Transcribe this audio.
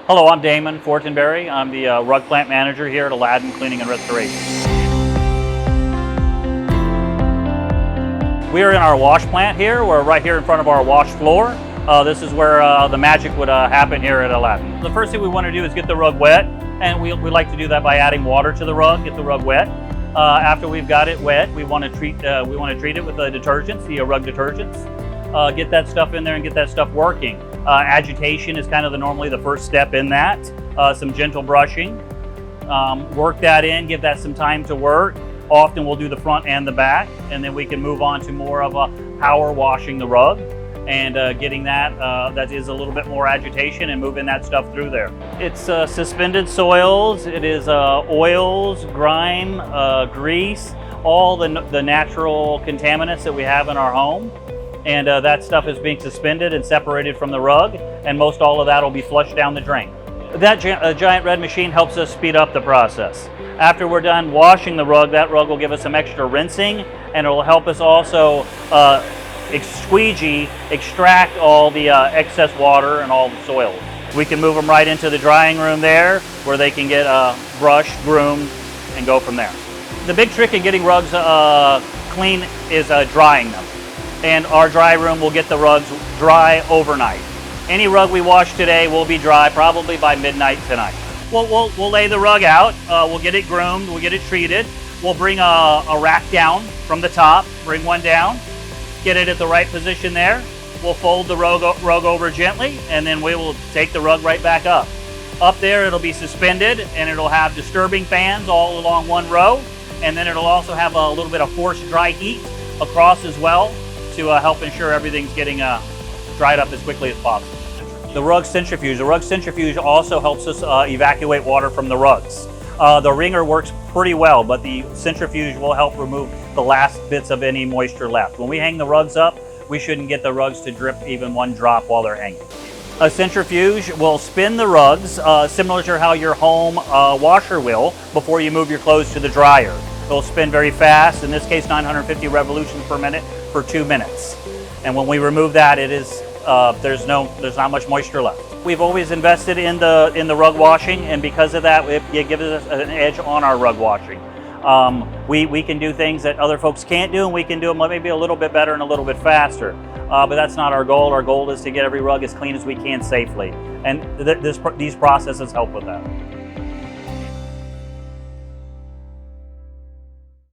Hello, I'm Damon Fortenberry. I'm the rug plant manager here at Aladdin Cleaning and Restoration. We are in our wash plant here. We're right here in front of our wash floor. This is where the magic would happen here at Aladdin. The first thing we want to do is get the rug wet, and we like to do that by adding water to the rug, get the rug wet. After we've got it wet, we want to treat it with the detergents, the rug detergents. Get that stuff in there and get that stuff working. Agitation is kind of normally the first step in that. Some gentle brushing. Work that in, give that some time to work. Often we'll do the front and the back, and then we can move on to more of a power washing the rug and getting that is a little bit more agitation and moving that stuff through there. It's suspended soils, it is oils, grime, grease, all the natural contaminants that we have in our home. And that stuff is being suspended and separated from the rug, and most all of that will be flushed down the drain. That giant red machine helps us speed up the process. After we're done washing the rug, that rug will give us some extra rinsing, and it will help us also extract all the excess water and all the soil. We can move them right into the drying room there, where they can get brushed, groomed, and go from there. The big trick in getting rugs clean is drying them. And our dry room will get the rugs dry overnight. Any rug we wash today will be dry probably by midnight tonight. We'll lay the rug out, we'll get it groomed, we'll get it treated. We'll bring a rack down from the top, bring one down, get it at the right position there. We'll fold the rug over gently, and then we will take the rug right back up. Up there it'll be suspended, and it'll have disturbing fans all along one row, and then it'll also have a little bit of forced dry heat across as well, to help ensure everything's getting dried up as quickly as possible. The rug centrifuge also helps us evacuate water from the rugs. The wringer works pretty well, but the centrifuge will help remove the last bits of any moisture left. When we hang the rugs up, we shouldn't get the rugs to drip even one drop while they're hanging. A centrifuge will spin the rugs similar to how your home washer will before you move your clothes to the dryer. It'll spin very fast, in this case 950 revolutions per minute for 2 minutes. And when we remove that, it is there's not much moisture left. We've always invested in the rug washing, and because of that, it gives us an edge on our rug washing. We can do things that other folks can't do, and we can do them maybe a little bit better and a little bit faster. But that's not our goal. Our goal is to get every rug as clean as we can safely, and these processes help with that.